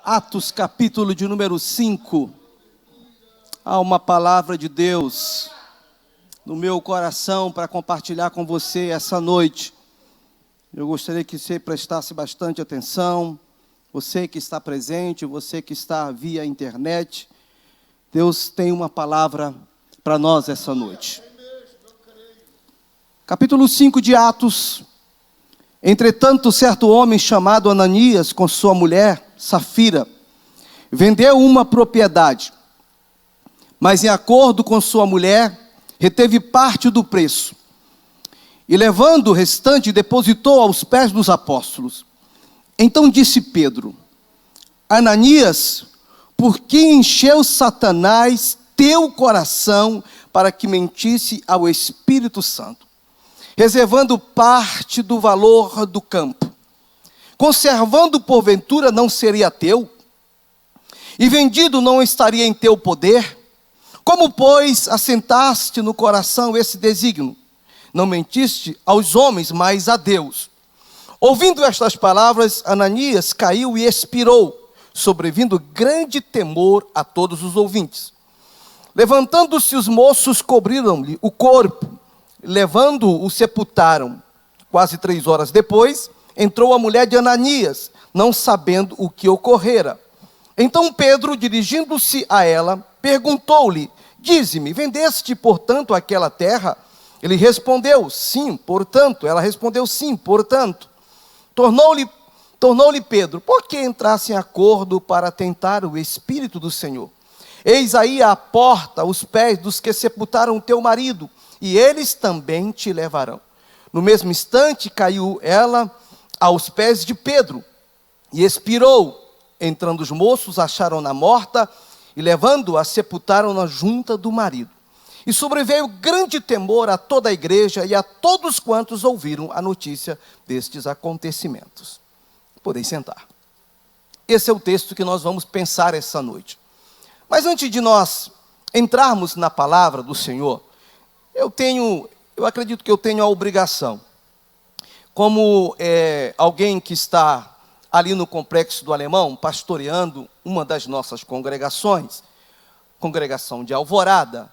Atos, capítulo de número 5. Há uma palavra de Deus no meu coração para compartilhar com você essa noite. Eu gostaria que você prestasse bastante atenção. Você que está presente, você que está via internet. Deus tem uma palavra para nós essa noite. Capítulo 5 de Atos. Entretanto, certo homem chamado Ananias, com sua mulher, Safira, vendeu uma propriedade, mas em acordo com sua mulher, reteve parte do preço, e levando o restante, depositou aos pés dos apóstolos. Então disse Pedro: Ananias, por que encheu Satanás teu coração para que mentisse ao Espírito Santo, reservando parte do valor do campo? Conservando porventura não seria teu? E vendido não estaria em teu poder? Como, pois, assentaste no coração esse desígnio? Não mentiste aos homens, mas a Deus. Ouvindo estas palavras, Ananias caiu e expirou, sobrevindo grande temor a todos os ouvintes. Levantando-se os moços, cobriram-lhe o corpo, levando-o, sepultaram. Quase 3 horas depois, entrou a mulher de Ananias, não sabendo o que ocorrera. Então Pedro, dirigindo-se a ela, perguntou-lhe: dize-me, vendeste, portanto, aquela terra? Ele respondeu: sim, portanto. Ela respondeu: sim, portanto. Tornou-lhe Pedro: por que entrasse em acordo para tentar o Espírito do Senhor? Eis aí à porta os pés dos que sepultaram teu marido, e eles também te levarão. No mesmo instante caiu ela aos pés de Pedro e expirou. Entrando os moços, acharam-na morta e, levando-a, sepultaram-na junto do marido. E sobreveio grande temor a toda a igreja e a todos quantos ouviram a notícia destes acontecimentos. Podem sentar. Esse é o texto que nós vamos pensar essa noite. Mas antes de nós entrarmos na palavra do Senhor, eu acredito que eu tenho a obrigação, como alguém que está ali no Complexo do Alemão, pastoreando uma das nossas congregações, congregação de Alvorada,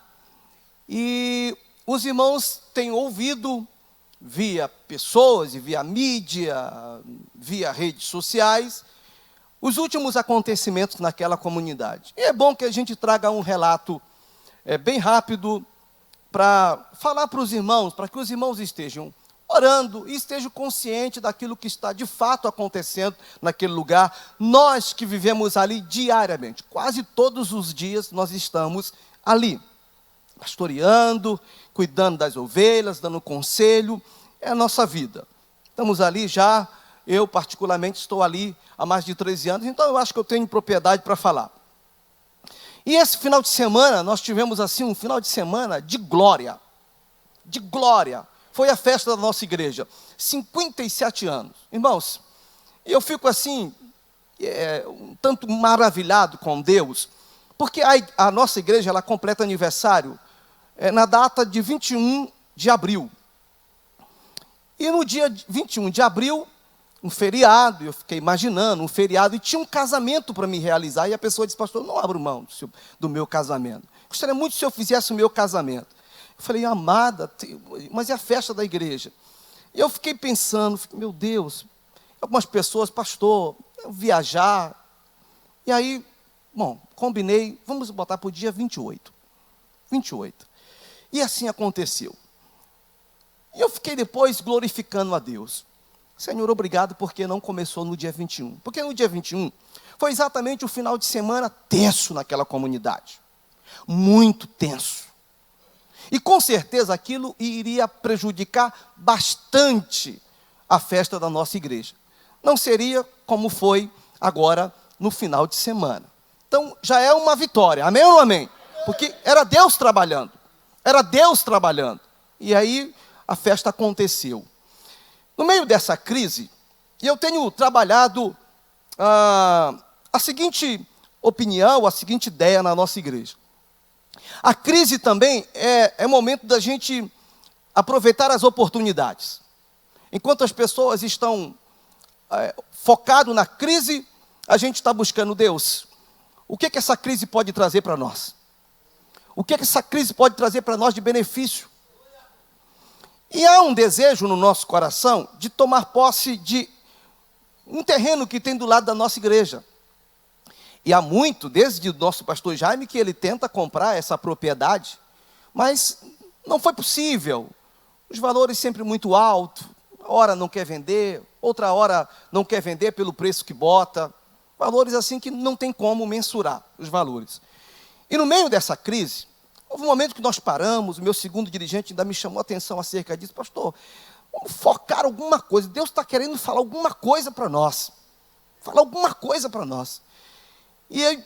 e os irmãos têm ouvido via pessoas, via mídia, via redes sociais, os últimos acontecimentos naquela comunidade. E é bom que a gente traga um relato bem rápido para falar para os irmãos, para que os irmãos estejam orando e estejam conscientes daquilo que está de fato acontecendo naquele lugar. Nós que vivemos ali diariamente, quase todos os dias nós estamos ali, pastoreando, cuidando das ovelhas, dando conselho, é a nossa vida. Estamos ali já, eu particularmente estou ali há mais de 13 anos, então eu acho que eu tenho propriedade para falar. E esse final de semana, nós tivemos assim um final de semana de glória, de glória. Foi a festa da nossa igreja, 57 anos. Irmãos, eu fico assim, um tanto maravilhado com Deus, porque a nossa igreja, ela completa aniversário na data de 21 de abril. E no dia 21 de abril, um feriado, eu fiquei imaginando, um feriado, e tinha um casamento para me realizar, e a pessoa disse: pastor, não abro mão do meu casamento. Gostaria muito se eu fizesse o meu casamento. Eu falei: amada, mas é a festa da igreja. E eu fiquei pensando, meu Deus, algumas pessoas: pastor, eu viajar. E aí, bom, combinei, vamos botar para o dia 28. 28. E assim aconteceu. E eu fiquei depois glorificando a Deus. Senhor, obrigado, porque não começou no dia 21. Porque no dia 21 foi exatamente o final de semana tenso naquela comunidade. Muito tenso. E com certeza aquilo iria prejudicar bastante a festa da nossa igreja. Não seria como foi agora no final de semana. Então já é uma vitória, amém ou não amém? Porque era Deus trabalhando. Era Deus trabalhando. E aí a festa aconteceu. No meio dessa crise, eu tenho trabalhado a seguinte opinião, a seguinte ideia na nossa igreja. A crise também é momento da gente aproveitar as oportunidades. Enquanto as pessoas estão focadas na crise, a gente está buscando Deus, o que essa crise pode trazer para nós? O que essa crise pode trazer para nós de benefício? E há um desejo no nosso coração de tomar posse de um terreno que tem do lado da nossa igreja. E há muito, desde o nosso pastor Jaime, que ele tenta comprar essa propriedade, mas não foi possível. Os valores sempre muito altos, hora não quer vender, outra hora não quer vender pelo preço que bota. Valores assim que não tem como mensurar os valores. E no meio dessa crise, houve um momento que nós paramos, o meu segundo dirigente ainda me chamou a atenção acerca disso. Pastor, vamos focar alguma coisa. Deus está querendo falar alguma coisa para nós. Falar alguma coisa para nós. E aí,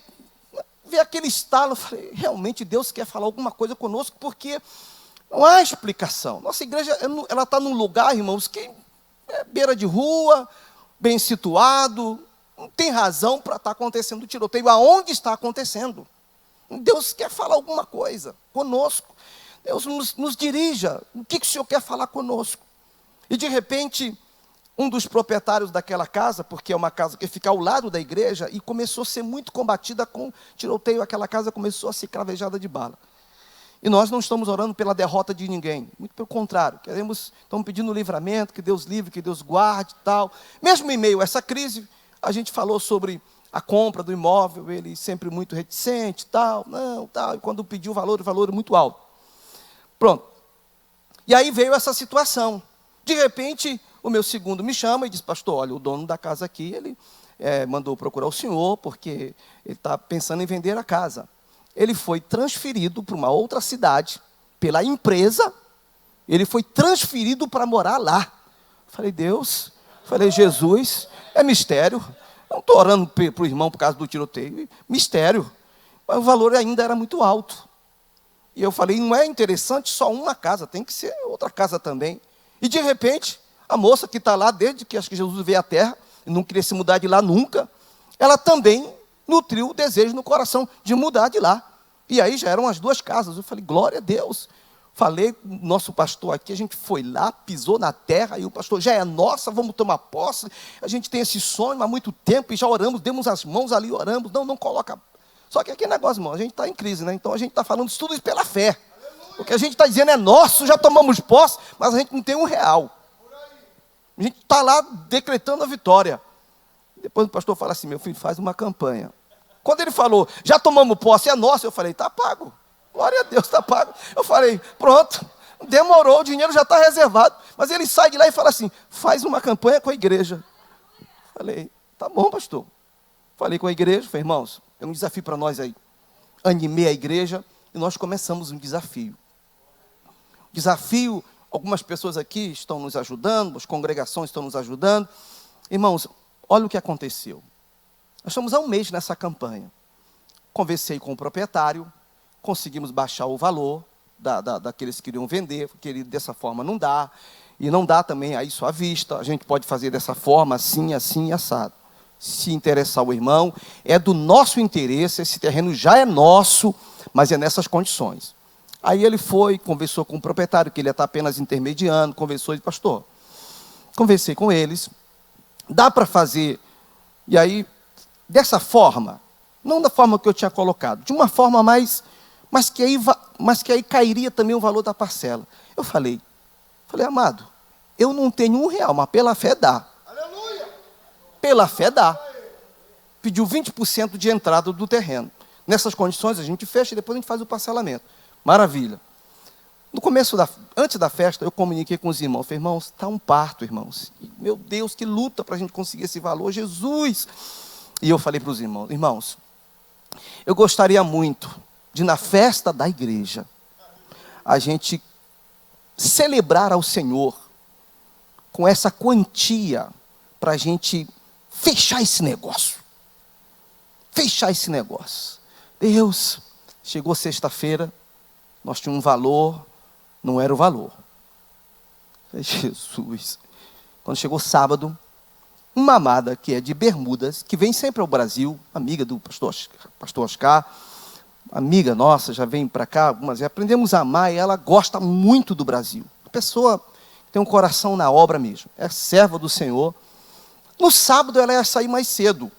veio aquele estalo, eu falei, realmente Deus quer falar alguma coisa conosco, porque não há explicação. Nossa igreja, ela está num lugar, irmãos, que é beira de rua, bem situado, não tem razão para estar acontecendo o tiroteio. Aonde está acontecendo? Deus quer falar alguma coisa conosco. Deus nos dirija. O que o Senhor quer falar conosco? E de repente, um dos proprietários daquela casa, porque é uma casa que fica ao lado da igreja, e começou a ser muito combatida com tiroteio, aquela casa começou a ser cravejada de bala. E nós não estamos orando pela derrota de ninguém, muito pelo contrário, estamos pedindo livramento, que Deus livre, que Deus guarde e tal. Mesmo em meio a essa crise, a gente falou sobre a compra do imóvel, ele sempre muito reticente, tal, e quando pediu o valor é muito alto. Pronto. E aí veio essa situação. De repente, o meu segundo me chama e diz, pastor, olha, o dono da casa aqui, ele mandou procurar o senhor, porque ele está pensando em vender a casa. Ele foi transferido para uma outra cidade, pela empresa, ele foi transferido para morar lá. Falei, Deus, Jesus, é mistério. Não estou orando para o irmão por causa do tiroteio, mistério. Mas o valor ainda era muito alto. E eu falei, não é interessante só uma casa, tem que ser outra casa também. E de repente, a moça que está lá, desde que acho que Jesus veio à terra, e não queria se mudar de lá nunca, ela também nutriu o desejo no coração de mudar de lá. E aí já eram as duas casas. Eu falei, glória a Deus. Falei com o nosso pastor aqui, a gente foi lá, pisou na terra, e o pastor, já é nossa, vamos tomar posse. A gente tem esse sonho há muito tempo, e já oramos, demos as mãos ali, oramos. Não coloca. Só que aquele negócio, irmão, a gente está em crise, né? Então a gente está falando isso tudo pela fé. O que a gente está dizendo é nosso, já tomamos posse, mas a gente não tem R$1. A gente está lá decretando a vitória. Depois o pastor fala assim, meu filho, faz uma campanha. Quando ele falou, já tomamos posse, é nosso, eu falei, está pago. Glória a Deus, está pago. Eu falei, pronto, demorou, o dinheiro já está reservado. Mas ele sai de lá e fala assim, faz uma campanha com a igreja. Falei, tá bom, pastor. Falei com a igreja, falei, irmãos, tem um desafio para nós aí. Animei a igreja e nós começamos um desafio. Desafio, algumas pessoas aqui estão nos ajudando, as congregações estão nos ajudando. Irmãos, olha o que aconteceu. Nós estamos há um mês nessa campanha. Conversei com o proprietário, conseguimos baixar o valor daqueles que queriam vender, porque dessa forma não dá, e não dá também a isso à vista, a gente pode fazer dessa forma, assim, assim, assado. Se interessar o irmão, é do nosso interesse, esse terreno já é nosso, mas é nessas condições. Aí ele foi, conversou com o proprietário, que ele está apenas intermediando, conversou e disse, pastor, conversei com eles, dá para fazer, e aí, dessa forma, não da forma que eu tinha colocado, de uma forma mas que aí cairia também o valor da parcela. Eu falei, amado, eu não tenho R$1, mas pela fé dá. Aleluia! Pela fé dá. Pediu 20% de entrada do terreno. Nessas condições, a gente fecha e depois a gente faz o parcelamento. Maravilha. No começo, antes da festa, eu comuniquei com os irmãos. Falei, irmãos, está um parto, irmãos. Meu Deus, que luta para a gente conseguir esse valor, Jesus. E eu falei para os irmãos, irmãos, eu gostaria muito de, na festa da igreja, a gente celebrar ao Senhor com essa quantia para a gente fechar esse negócio. Fechar esse negócio. Deus, chegou sexta-feira, nós tínhamos um valor, não era o valor. Jesus. Quando chegou sábado, uma amada que é de Bermudas, que vem sempre ao Brasil, amiga do pastor Oscar, amiga nossa, já vem para cá algumas vezes, aprendemos a amar e ela gosta muito do Brasil. A pessoa tem um coração na obra mesmo, é serva do Senhor. No sábado ela ia sair mais cedo.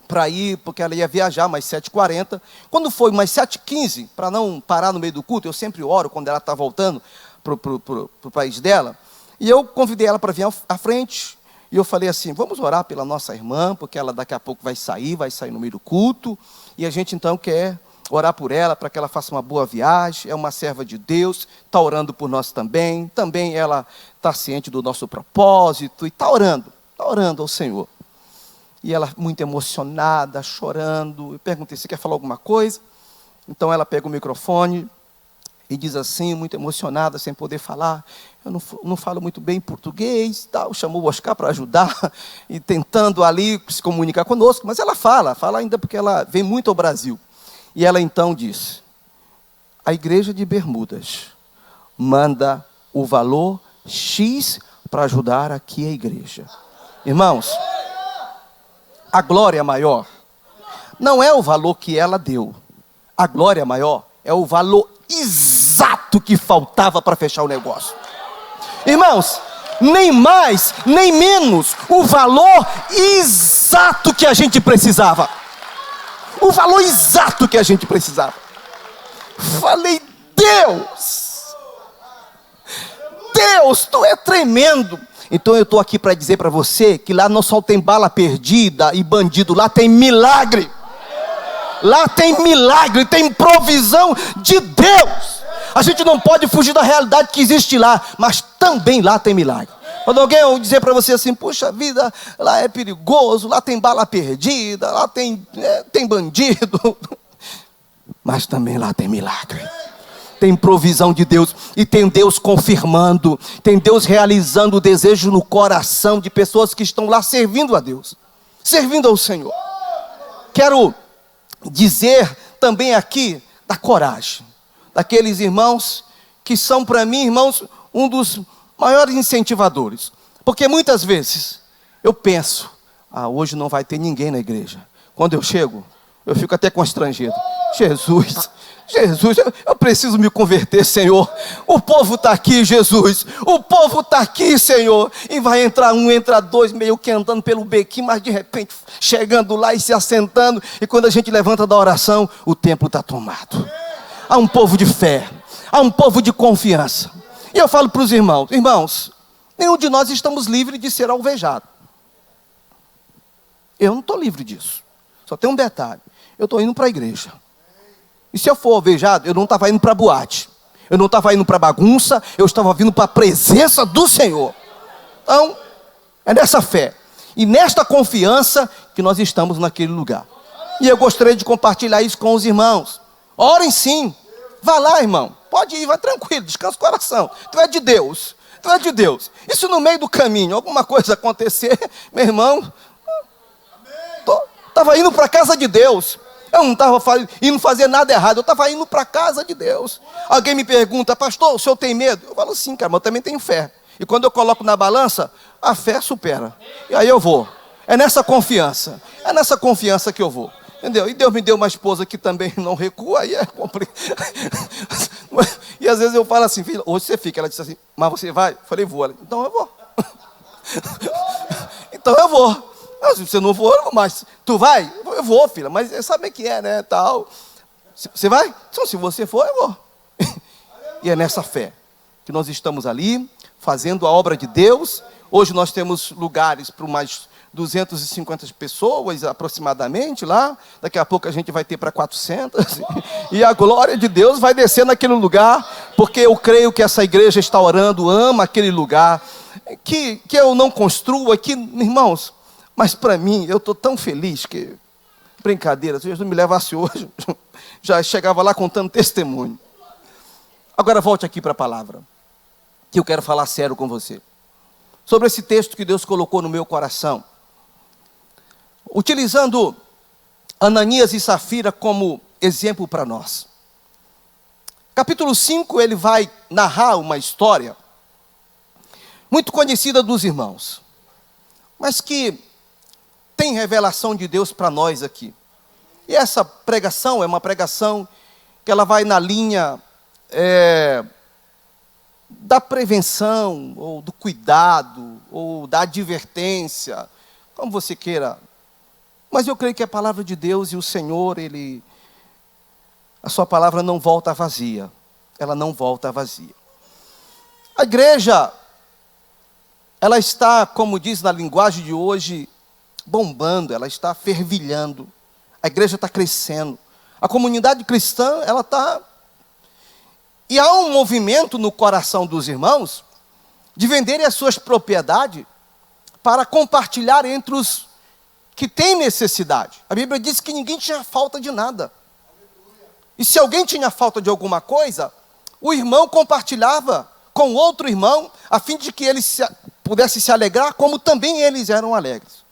para ir, porque ela ia viajar mais 7h40. Quando foi mais 7h15, para não parar no meio do culto, eu sempre oro quando ela está voltando para o país dela, e eu convidei ela para vir à frente, e eu falei assim, vamos orar pela nossa irmã, porque ela daqui a pouco vai sair no meio do culto, e a gente então quer orar por ela, para que ela faça uma boa viagem, é uma serva de Deus, está orando por nós também ela está ciente do nosso propósito, e está orando ao Senhor. E ela muito emocionada, chorando, eu perguntei, você quer falar alguma coisa? Então ela pega o microfone e diz assim, muito emocionada, sem poder falar, eu não falo muito bem português, tal. Chamou o Oscar para ajudar, e tentando ali se comunicar conosco, mas ela fala ainda porque ela vem muito ao Brasil. E ela então disse, a igreja de Bermudas manda o valor X para ajudar aqui a igreja. Irmãos, a glória maior não é o valor que ela deu. A glória maior é o valor exato que faltava para fechar o negócio. Irmãos, nem mais, nem menos, o valor exato que a gente precisava. O valor exato que a gente precisava. Falei, Deus, tu é tremendo. Então eu estou aqui para dizer para você que lá não só tem bala perdida e bandido, lá tem milagre. Lá tem milagre, tem provisão de Deus. A gente não pode fugir da realidade que existe lá, mas também lá tem milagre. Quando alguém dizer para você assim, puxa vida, lá é perigoso, lá tem bala perdida, lá tem bandido, mas também lá tem milagre. Tem provisão de Deus, e tem Deus confirmando, tem Deus realizando o desejo no coração de pessoas que estão lá servindo a Deus, servindo ao Senhor. Quero dizer também aqui da coragem, daqueles irmãos que são para mim, irmãos, um dos maiores incentivadores, porque muitas vezes eu penso, hoje não vai ter ninguém na igreja. Quando eu chego, eu fico até constrangido. Jesus, eu preciso me converter, Senhor. O povo está aqui, Jesus. O povo está aqui, Senhor. E vai entrar um, entra dois, meio que andando pelo bequinho, mas de repente chegando lá e se assentando. E quando a gente levanta da oração, o templo está tomado. Há um povo de fé, há um povo de confiança. E eu falo para os irmãos, nenhum de nós estamos livres de ser alvejado. Eu não estou livre disso. Só tem um detalhe, eu estou indo para a igreja. E se eu for alvejado, eu não estava indo para boate, eu não estava indo para bagunça, eu estava vindo para a presença do Senhor. Então, é nessa fé e nesta confiança que nós estamos naquele lugar. E eu gostaria de compartilhar isso com os irmãos. Orem sim, vá lá, irmão, pode ir, vai tranquilo, descansa o coração. Tu é de Deus, E se no meio do caminho alguma coisa acontecer, meu irmão, estava indo para a casa de Deus. Eu não estava indo fazer nada errado, eu estava indo para a casa de Deus. Alguém me pergunta, pastor, o senhor tem medo? Eu falo, sim, cara, mas eu também tenho fé. E quando eu coloco na balança, a fé supera. E aí eu vou. É nessa confiança que eu vou. Entendeu? E Deus me deu uma esposa que também não recua, aí é complicado. E às vezes eu falo assim, filha, hoje você fica. Ela disse assim, mas você vai? Eu falei, vou. Ela, então eu vou. Então eu vou. Se você não for, mas tu vai? Eu vou, filha, mas sabe o que é, né, tal. Você vai? Então, se você for, eu vou. E é nessa fé que nós estamos ali, fazendo a obra de Deus. Hoje nós temos lugares para umas 250 pessoas aproximadamente lá. Daqui a pouco a gente vai ter para 400. E a glória de Deus vai descer naquele lugar, porque eu creio que essa igreja está orando, ama aquele lugar. Que eu não construo aqui, irmãos. Mas para mim, eu estou tão feliz que, brincadeira, se Jesus me levasse hoje, já chegava lá contando testemunho. Agora volte aqui para a palavra, que eu quero falar sério com você. Sobre esse texto que Deus colocou no meu coração. Utilizando Ananias e Safira como exemplo para nós. Capítulo 5, ele vai narrar uma história muito conhecida dos irmãos, mas que tem revelação de Deus para nós aqui. E essa pregação é uma pregação que ela vai na linha da prevenção, ou do cuidado, ou da advertência, como você queira Mas eu creio que a palavra de Deus e o Senhor, a sua palavra não volta vazia. Ela não volta vazia. A igreja, ela está, como diz na linguagem de hoje, bombando, ela está fervilhando. A igreja está crescendo. A comunidade cristã, ela está... E há um movimento no coração dos irmãos de venderem as suas propriedades para compartilhar entre os que têm necessidade. A Bíblia diz que ninguém tinha falta de nada. E se alguém tinha falta de alguma coisa, o irmão compartilhava com outro irmão, a fim de que ele pudesse se alegrar, como também eles eram alegres.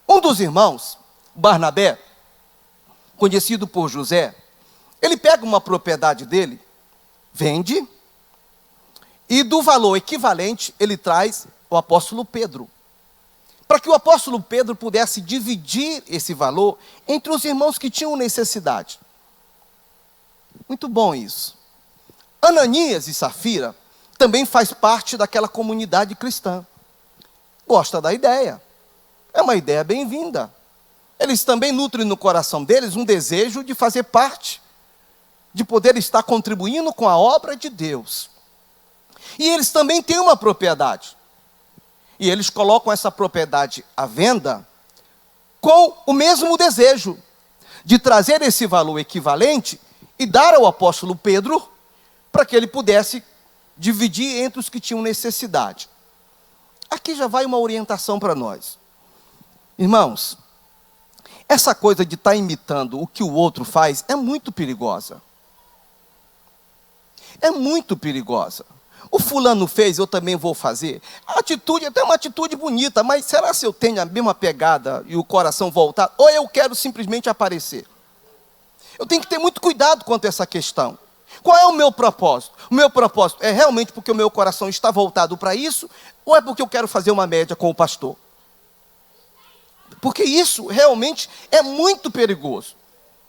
Um dos irmãos, Barnabé, conhecido por José, ele pega uma propriedade dele, vende, e do valor equivalente, ele traz o apóstolo Pedro. Para que o apóstolo Pedro pudesse dividir esse valor entre os irmãos que tinham necessidade. Muito bom isso. Ananias e Safira também faz parte daquela comunidade cristã. Gosta da ideia. É uma ideia bem-vinda. Eles também nutrem no coração deles um desejo de fazer parte, de poder estar contribuindo com a obra de Deus. E eles também têm uma propriedade. E eles colocam essa propriedade à venda com o mesmo desejo de trazer esse valor equivalente e dar ao apóstolo Pedro para que ele pudesse dividir entre os que tinham necessidade. Aqui já vai uma orientação para nós. Irmãos, essa coisa de estar imitando o que o outro faz é muito perigosa. É muito perigosa. O fulano fez, eu também vou fazer. A atitude, até uma atitude bonita, mas será se eu tenho a mesma pegada e o coração voltado? Ou eu quero simplesmente aparecer? Eu tenho que ter muito cuidado quanto a essa questão. Qual é o meu propósito? O meu propósito é realmente porque o meu coração está voltado para isso? Ou é porque eu quero fazer uma média com o pastor? Porque isso realmente é muito perigoso.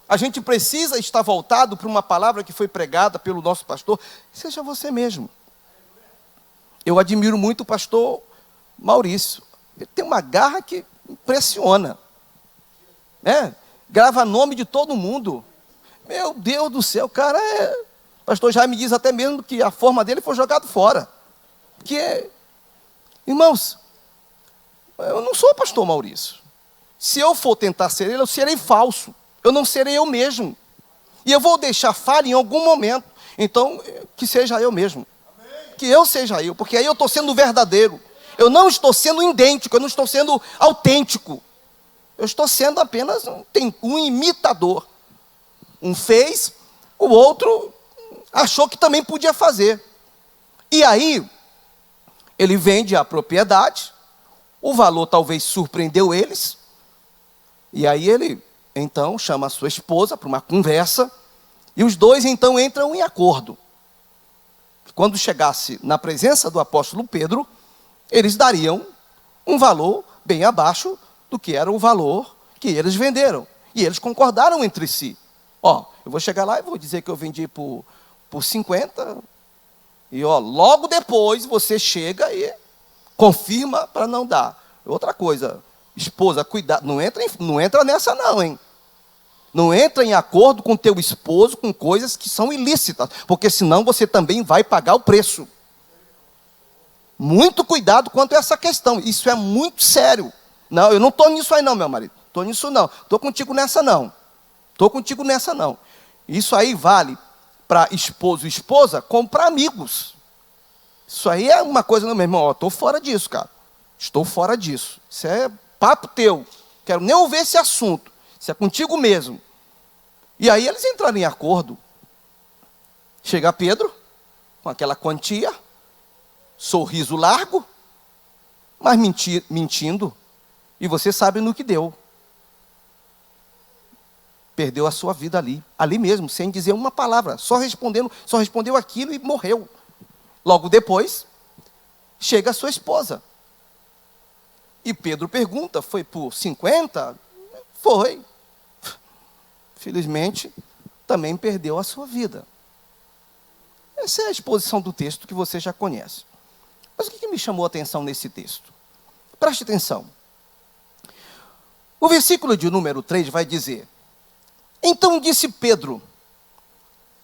A gente precisa estar voltado para uma palavra que foi pregada pelo nosso pastor. Seja você mesmo. Eu admiro muito o pastor Maurício. Ele tem uma garra que impressiona. Grava nome de todo mundo. Meu Deus do céu, o cara é... O pastor Jaime diz até mesmo que a forma dele foi jogada fora. Irmãos, eu não sou o pastor Maurício. Se eu for tentar ser ele, eu serei falso. Eu não serei eu mesmo. E eu vou deixar falha em algum momento. Então, que seja eu mesmo. Que eu seja eu, porque aí eu estou sendo verdadeiro. Eu não estou sendo idêntico, eu não estou sendo autêntico. Eu estou sendo apenas um imitador. Um fez, o outro achou que também podia fazer. E aí, ele vende a propriedade, o valor talvez surpreendeu eles, e aí ele, então, chama a sua esposa para uma conversa, e os dois, então, entram em acordo. Quando chegasse na presença do apóstolo Pedro, eles dariam um valor bem abaixo do que era o valor que eles venderam. E eles concordaram entre si. Eu vou chegar lá e vou dizer que eu vendi por 50, e logo depois você chega e confirma para não dar. Outra coisa, esposa, cuidado, não entra nessa não, hein? Não entra em acordo com teu esposo com coisas que são ilícitas, porque senão você também vai pagar o preço. Muito cuidado quanto a essa questão, isso é muito sério. Não, eu não estou nisso aí não, meu marido, estou nisso não, estou contigo nessa não. Isso aí vale para esposo e esposa como para amigos. Isso aí é uma coisa, não, meu irmão, estou fora disso, cara. Estou fora disso. Isso é papo teu. Quero nem ouvir esse assunto. Isso é contigo mesmo. E aí eles entraram em acordo. Chega Pedro, com aquela quantia, sorriso largo, mas mentindo. E você sabe no que deu. Perdeu a sua vida ali mesmo, sem dizer uma palavra, só respondeu aquilo e morreu. Logo depois, chega a sua esposa. E Pedro pergunta, foi por 50? Foi. Felizmente, também perdeu a sua vida. Essa é a exposição do texto que você já conhece. Mas o que me chamou a atenção nesse texto? Preste atenção. O versículo de número 3 vai dizer: então disse Pedro: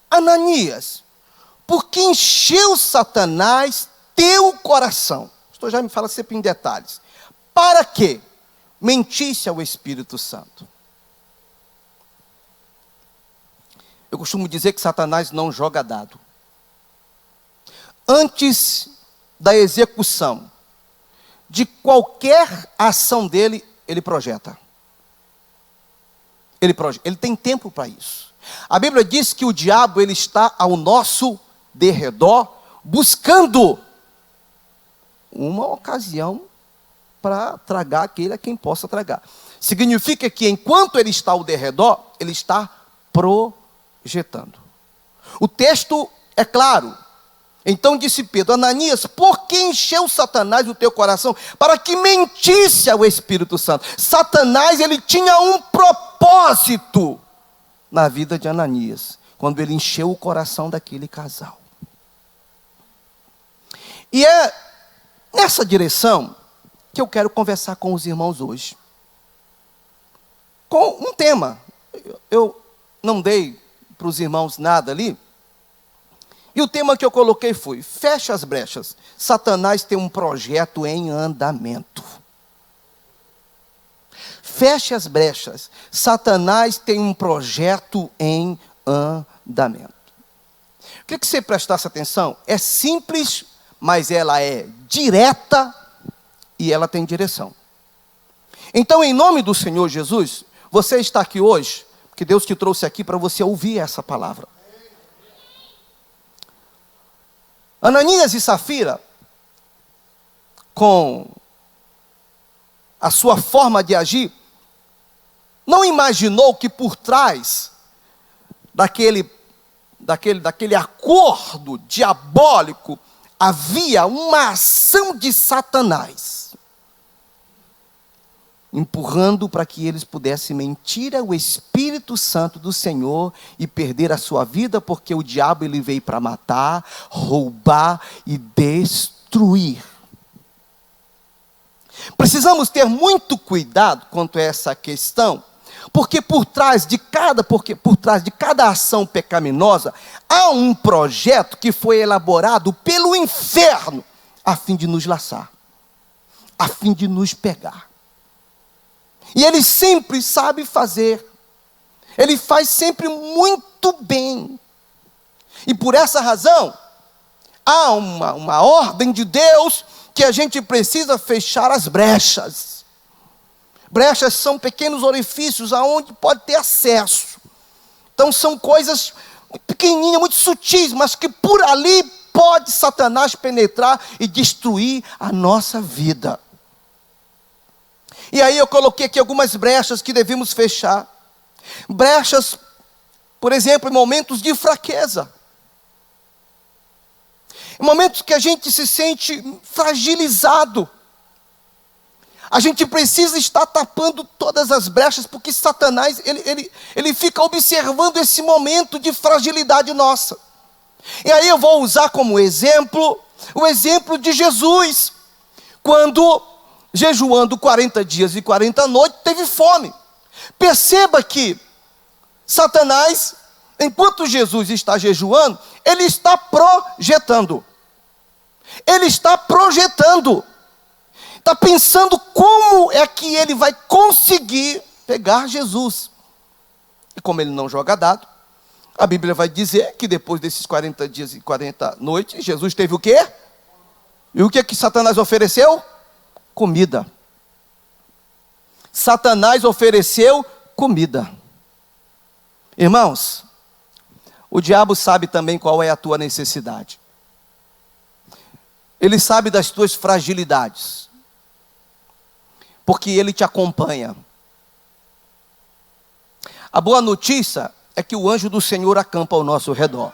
Ananias, por que encheu Satanás teu coração? Pastor já me fala sempre em detalhes. Para que mentisse ao Espírito Santo? Eu costumo dizer que Satanás não joga dado. Antes da execução de qualquer ação dele, ele projeta. Ele tem tempo para isso. A Bíblia diz que o diabo ele está ao nosso derredor, buscando uma ocasião para tragar aquele a quem possa tragar. Significa que enquanto ele está ao derredor, ele está projetando. O texto é claro. Então disse Pedro: Ananias, por que encheu Satanás o teu coração? Para que mentisse ao Espírito Santo. Satanás, ele tinha um propósito na vida de Ananias, quando ele encheu o coração daquele casal. E é nessa direção que eu quero conversar com os irmãos hoje. Com um tema. Eu não dei para os irmãos nada ali. E o tema que eu coloquei foi: fecha as brechas. Satanás tem um projeto em andamento. Feche as brechas. Satanás tem um projeto em andamento. Queria que você prestasse atenção. É simples, mas ela é direta e ela tem direção. Então, em nome do Senhor Jesus, você está aqui hoje, porque Deus te trouxe aqui para você ouvir essa palavra. Ananias e Safira, com a sua forma de agir, não imaginou que por trás daquele acordo diabólico havia uma ação de Satanás, empurrando para que eles pudessem mentir ao Espírito Santo do Senhor e perder a sua vida, porque o diabo ele veio para matar, roubar e destruir. Precisamos ter muito cuidado quanto a essa questão, porque por trás de cada ação pecaminosa há um projeto que foi elaborado pelo inferno a fim de nos laçar, a fim de nos pegar. E ele sempre sabe fazer. Ele faz sempre muito bem. E por essa razão, há uma ordem de Deus que a gente precisa fechar as brechas. Brechas são pequenos orifícios aonde pode ter acesso. Então são coisas pequenininhas, muito sutis, mas que por ali pode Satanás penetrar e destruir a nossa vida. E aí eu coloquei aqui algumas brechas que devemos fechar. Brechas, por exemplo, em momentos de fraqueza. Em momentos que a gente se sente fragilizado. A gente precisa estar tapando todas as brechas, porque Satanás, ele fica observando esse momento de fragilidade nossa. E aí eu vou usar como exemplo, o exemplo de Jesus, quando jejuando 40 dias e 40 noites, teve fome. Perceba que Satanás, enquanto Jesus está jejuando, ele está projetando. Ele está projetando. Está pensando como é que ele vai conseguir pegar Jesus. E como ele não joga dado, a Bíblia vai dizer que depois desses 40 dias e 40 noites, Jesus teve o quê? E o que Satanás ofereceu? Comida. Satanás ofereceu comida. Irmãos, o diabo sabe também qual é a tua necessidade. Ele sabe das tuas fragilidades. Porque ele te acompanha. A boa notícia é que o anjo do Senhor acampa ao nosso redor.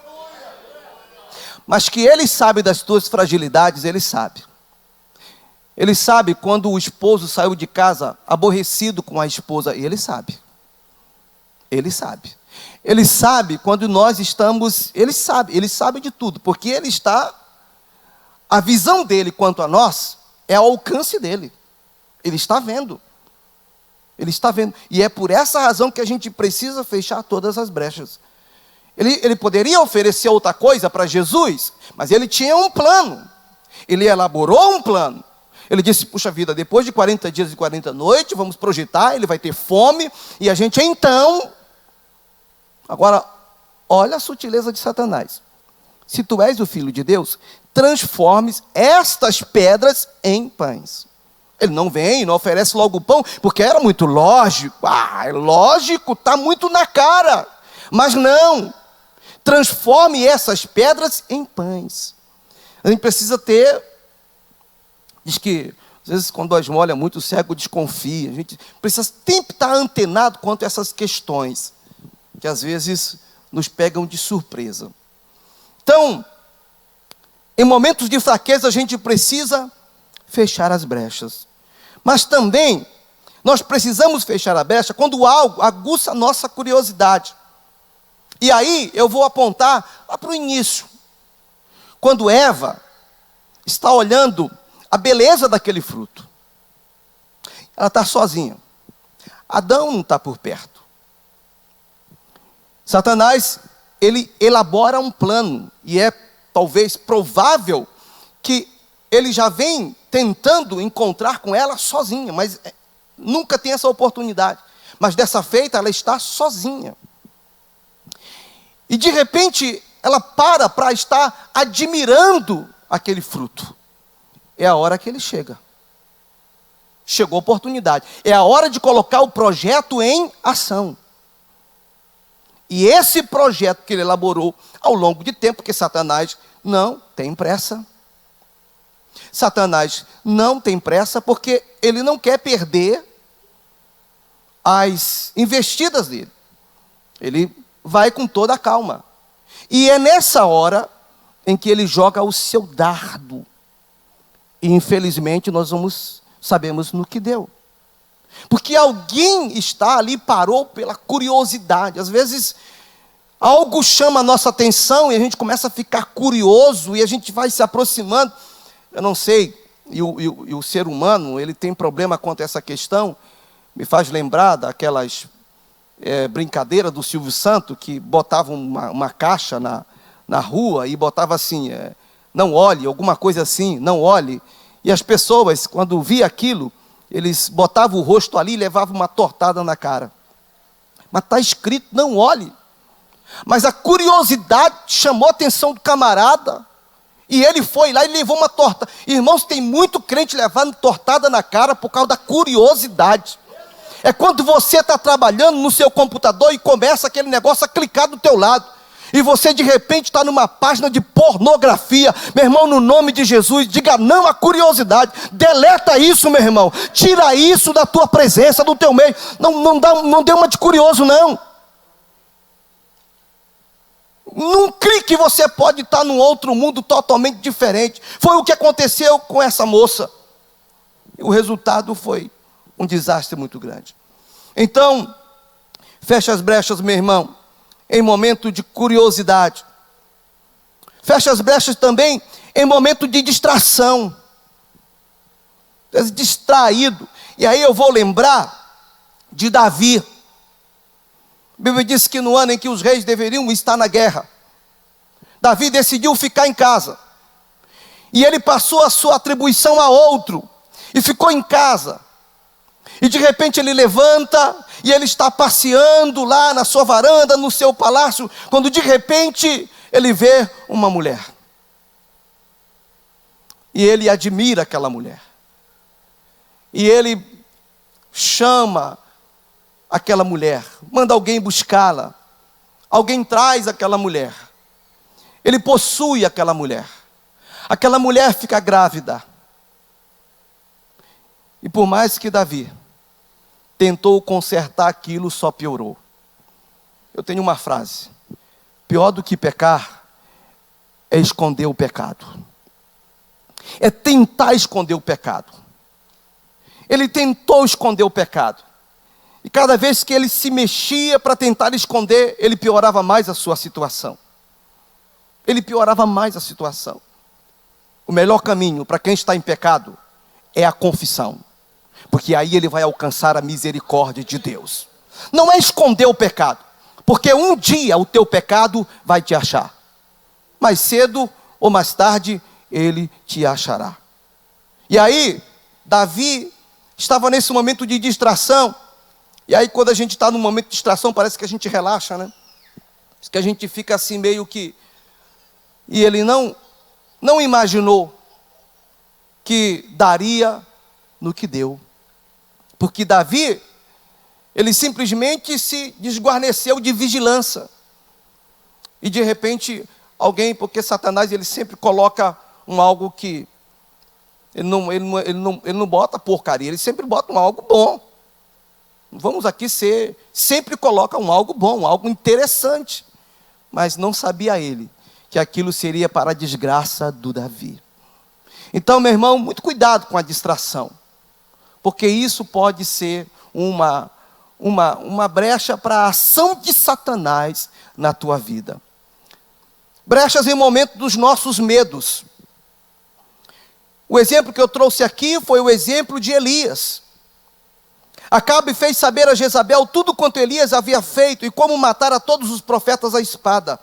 Mas que ele sabe das tuas fragilidades, ele sabe. Ele sabe quando o esposo saiu de casa aborrecido com a esposa. Ele sabe. Ele sabe. Ele sabe quando nós estamos... Ele sabe de tudo. Porque ele está... A visão dele quanto a nós é ao alcance dele. Ele está vendo. Ele está vendo. E é por essa razão que a gente precisa fechar todas as brechas. Ele poderia oferecer outra coisa para Jesus, mas ele tinha um plano. Ele elaborou um plano. Ele disse, puxa vida, depois de 40 dias e 40 noites, vamos projetar, ele vai ter fome, e a gente então... Agora, olha a sutileza de Satanás. Se tu és o Filho de Deus, transformes estas pedras em pães. Ele não vem, não oferece logo o pão, porque era muito lógico. É lógico, está muito na cara. Mas não, transforme essas pedras em pães. A gente precisa ter, diz que, às vezes quando a esmola muito, o cego desconfia. A gente precisa sempre estar antenado quanto a essas questões, que às vezes nos pegam de surpresa. Então, em momentos de fraqueza, a gente precisa fechar as brechas. Mas também, nós precisamos fechar a brecha quando algo aguça a nossa curiosidade. E aí, eu vou apontar lá para o início. Quando Eva está olhando a beleza daquele fruto. Ela está sozinha. Adão não está por perto. Satanás, ele elabora um plano. E é talvez provável que ele já vem tentando encontrar com ela sozinha. Mas nunca tem essa oportunidade. Mas dessa feita, ela está sozinha. E de repente, ela para estar admirando aquele fruto. É a hora que ele chega. Chegou a oportunidade. É a hora de colocar o projeto em ação. E esse projeto que ele elaborou ao longo de tempo, porque Satanás não tem pressa. Satanás não tem pressa porque ele não quer perder as investidas dele. Ele vai com toda a calma. E é nessa hora em que ele joga o seu dardo. E infelizmente nós sabemos no que deu. Porque alguém está ali, parou pela curiosidade. Às vezes algo chama a nossa atenção e a gente começa a ficar curioso e a gente vai se aproximando. Eu não sei, e o ser humano, ele tem problema quanto a essa questão. Me faz lembrar daquelas brincadeiras do Silvio Santos, que botavam uma caixa na rua e botava assim, não olhe, alguma coisa assim, não olhe. E as pessoas, quando via aquilo, eles botavam o rosto ali e levavam uma tortada na cara. Mas está escrito, não olhe. Mas a curiosidade chamou a atenção do camarada. E ele foi lá e levou uma torta. Irmãos, tem muito crente levando tortada na cara por causa da curiosidade. É quando você está trabalhando no seu computador e começa aquele negócio a clicar do teu lado. E você de repente está numa página de pornografia. Meu irmão, no nome de Jesus, diga não à curiosidade. Deleta isso, meu irmão. Tira isso da tua presença, do teu meio. Não dê uma de curioso, não. Num clique você pode estar num outro mundo totalmente diferente. Foi o que aconteceu com essa moça. E o resultado foi um desastre muito grande. Então, fecha as brechas, meu irmão, em momento de curiosidade. Fecha as brechas também em momento de distração. Distraído. E aí eu vou lembrar de Davi. A Bíblia diz que no ano em que os reis deveriam estar na guerra, Davi decidiu ficar em casa. E ele passou a sua atribuição a outro. E ficou em casa. E de repente ele levanta e ele está passeando lá na sua varanda, no seu palácio, quando de repente ele vê uma mulher. E ele admira aquela mulher. E ele chama aquela mulher, manda alguém buscá-la. Alguém traz aquela mulher. Ele possui aquela mulher. Aquela mulher fica grávida. E por mais que Davi tentou consertar aquilo, só piorou. Eu tenho uma frase: pior do que pecar é esconder o pecado. É tentar esconder o pecado. Ele tentou esconder o pecado. E cada vez que ele se mexia para tentar esconder, ele piorava mais a sua situação. Ele piorava mais a situação. O melhor caminho para quem está em pecado é a confissão. porque aí ele vai alcançar a misericórdia de Deus. Não é esconder o pecado, porque um dia o teu pecado vai te achar. Mais cedo ou mais tarde, ele te achará. E aí, Davi estava nesse momento de distração. E aí, quando a gente está num momento de distração, parece que a gente relaxa, né? Parece que a gente fica assim meio que... E ele não imaginou que daria no que deu. Porque Davi, ele simplesmente se desguarneceu de vigilância. E de repente, alguém, porque Satanás, ele sempre coloca algo que... Ele não bota porcaria, ele sempre bota algo bom. Vamos aqui sempre coloca algo bom, algo interessante. Mas não sabia ele que aquilo seria para a desgraça do Davi. Então, meu irmão, muito cuidado com a distração. Porque isso pode ser uma brecha para a ação de Satanás na tua vida. Brechas em momento dos nossos medos. O exemplo que eu trouxe aqui foi o exemplo de Elias. Acabe fez saber a Jezabel tudo quanto Elias havia feito e como matar a todos os profetas à espada.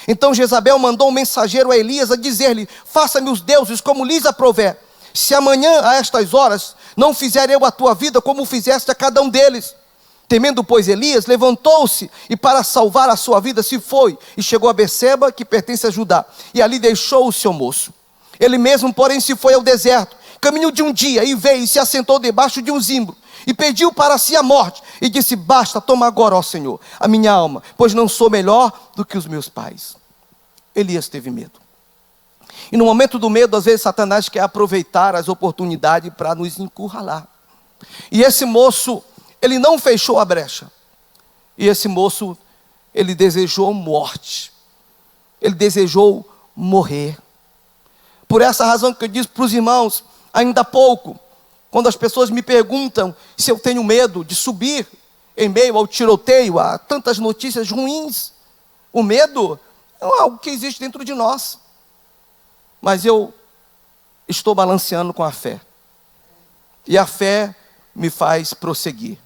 Então Jezabel mandou um mensageiro a Elias a dizer-lhe: faça-me os deuses como lhes aprouver. Se amanhã a estas horas não fizer eu a tua vida como fizeste a cada um deles. Temendo, pois, Elias, levantou-se e para salvar a sua vida se foi e chegou a Beceba, que pertence a Judá, e ali deixou o seu moço. Ele mesmo, porém, se foi ao deserto, caminho de um dia, e veio e se assentou debaixo de um zimbro, e pediu para si a morte, e disse: basta, toma agora, ó Senhor, a minha alma, pois não sou melhor do que os meus pais. Elias teve medo. E no momento do medo, às vezes Satanás quer aproveitar as oportunidades para nos encurralar. E esse moço, ele não fechou a brecha. E esse moço, ele desejou morte. Ele desejou morrer. Por essa razão que eu disse para os irmãos, ainda há pouco, quando as pessoas me perguntam se eu tenho medo de subir em meio ao tiroteio, a tantas notícias ruins, o medo é algo que existe dentro de nós. Mas eu estou balanceando com a fé. E a fé me faz prosseguir.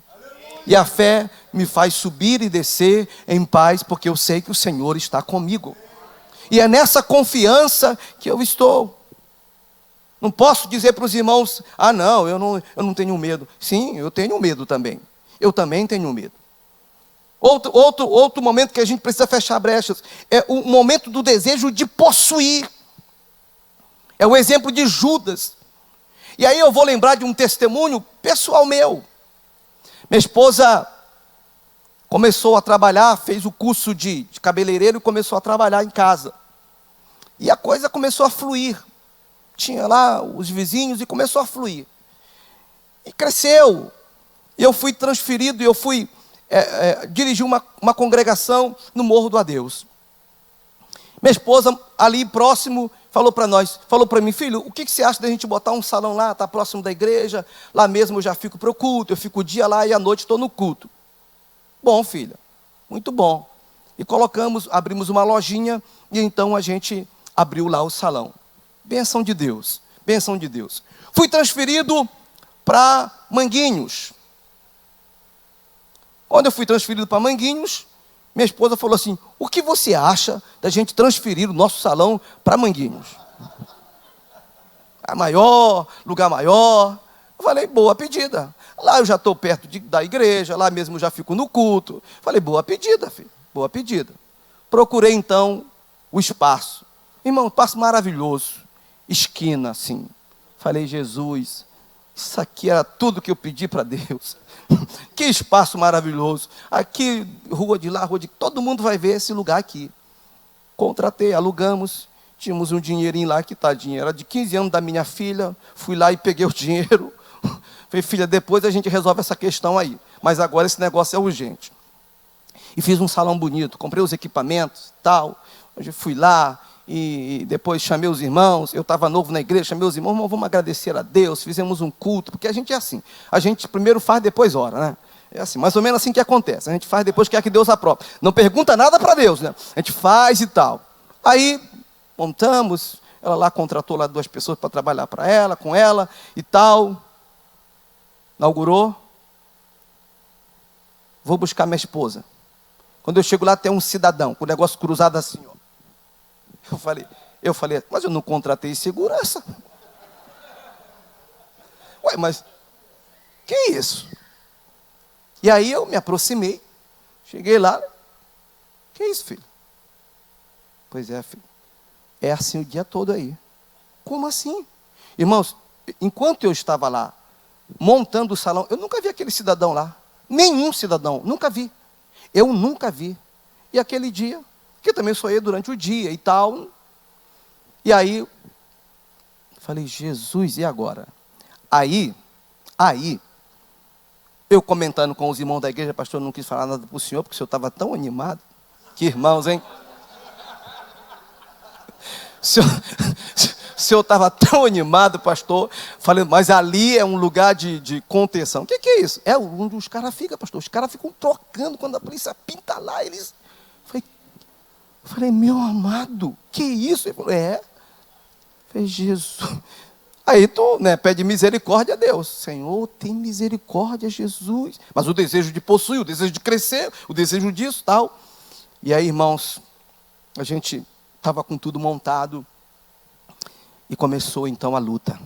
E a fé me faz subir e descer em paz, porque eu sei que o Senhor está comigo. E é nessa confiança que eu estou. Não posso dizer para os irmãos: ah não, eu não tenho medo. Sim, eu tenho medo também. Eu também tenho medo. Outro momento que a gente precisa fechar brechas é o momento do desejo de possuir. É o exemplo de Judas. E aí eu vou lembrar de um testemunho pessoal meu. Minha esposa começou a trabalhar, fez o curso de cabeleireiro e começou a trabalhar em casa. E a coisa começou a fluir. Tinha lá os vizinhos e começou a fluir. E cresceu. E eu fui transferido, e eu fui dirigir uma congregação no Morro do Adeus. Minha esposa, ali próximo, falou para mim: filho, o que você acha da gente botar um salão lá, está próximo da igreja, lá mesmo eu já fico para o culto, eu fico o dia lá e à noite estou no culto. Bom, filha, muito bom. E abrimos uma lojinha, e então a gente abriu lá o salão. Bênção de Deus, bênção de Deus. Fui transferido para Manguinhos. Quando eu fui transferido para Manguinhos, minha esposa falou assim: o que você acha da gente transferir o nosso salão para Manguinhos? Lugar maior. Eu falei: boa pedida. Lá eu já estou perto da igreja, lá mesmo eu já fico no culto. Falei: boa pedida, filho, boa pedida. Procurei então o espaço. Irmão, espaço maravilhoso. Esquina assim. Falei: Jesus, isso aqui era tudo que eu pedi para Deus. Que espaço maravilhoso. Aqui, rua de lá, rua de... todo mundo vai ver esse lugar aqui. Contratei, alugamos. Tínhamos um dinheirinho lá, que tadinho. Era de 15 anos da minha filha. Fui lá e peguei o dinheiro. Falei: filha, depois a gente resolve essa questão aí. Mas agora esse negócio é urgente. E fiz um salão bonito. Comprei os equipamentos e tal. Hoje fui lá. E depois chamei os irmãos, eu estava novo na igreja, chamei os irmãos: vamos agradecer a Deus, fizemos um culto, porque a gente é assim, a gente primeiro faz, depois ora, né? É assim, mais ou menos assim que acontece, a gente faz, depois quer que Deus aprove, não pergunta nada para Deus, né? A gente faz e tal. Aí, montamos, ela lá contratou lá 2 pessoas para trabalhar para ela, com ela e tal. Inaugurou. Vou buscar minha esposa. Quando eu chego lá, tem um cidadão com o negócio cruzado assim, ó. Eu falei, mas eu não contratei segurança. Ué, mas que isso? E aí eu me aproximei, cheguei lá. Que isso, filho? Pois é, filho. É assim o dia todo aí. Como assim? Irmãos, enquanto eu estava lá, montando o salão, eu nunca vi aquele cidadão lá. Nenhum cidadão, nunca vi. Eu nunca vi. E aquele dia, que eu também sonhei durante o dia e tal. E aí, falei, Jesus, e agora? Aí, eu comentando com os irmãos da igreja, pastor, eu não quis falar nada para o senhor, porque o senhor estava tão animado. Que irmãos, hein? O senhor estava tão animado, pastor. Falei, mas ali é um lugar de contenção. O que é isso? É onde os caras ficam, pastor. Os caras ficam trocando quando a polícia pinta lá. Eles... Falei, meu amado, que isso? Ele falou, é. Falei, Jesus. Aí tu, pede misericórdia a Deus. Senhor, tem misericórdia, Jesus. Mas o desejo de possuir, o desejo de crescer, o desejo disso, tal. E aí, irmãos, a gente estava com tudo montado. E começou então a luta,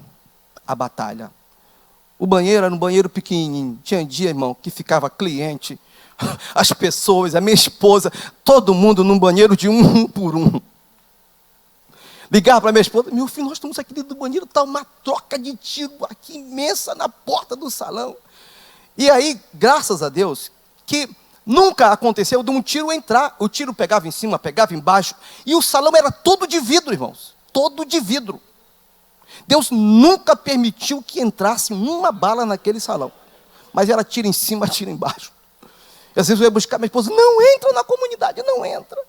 a batalha. O banheiro era um banheiro pequenininho. Tinha dia, irmão, que ficava cliente, as pessoas, a minha esposa, todo mundo num banheiro de um por um. Ligava para minha esposa, meu filho, nós estamos aqui dentro do banheiro, está uma troca de tiro aqui imensa na porta do salão. E aí, graças a Deus, que nunca aconteceu de um tiro entrar. O tiro pegava em cima, pegava embaixo, e o salão era todo de vidro, irmãos, todo de vidro. Deus nunca permitiu que entrasse uma bala naquele salão. Mas era tiro em cima, tiro embaixo. E às vezes eu ia buscar minha esposa, não entra na comunidade, não entra.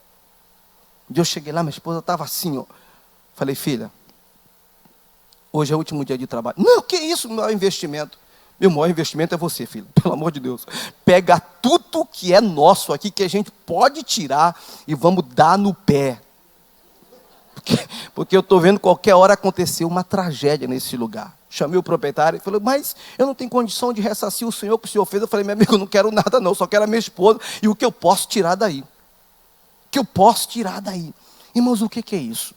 Um dia eu cheguei lá, minha esposa estava assim, ó. Falei, filha, hoje é o último dia de trabalho. Não, que isso, meu investimento? Meu maior investimento é você, filha, pelo amor de Deus. Pega tudo que é nosso aqui, que a gente pode tirar, e vamos dar no pé. Porque eu estou vendo qualquer hora acontecer uma tragédia nesse lugar. Chamei o proprietário e falei, mas eu não tenho condição de ressarcir o senhor que o senhor fez. Eu falei, meu amigo, eu não quero nada não, só quero a minha esposa e o que eu posso tirar daí. O que eu posso tirar daí. Irmãos, o que é isso?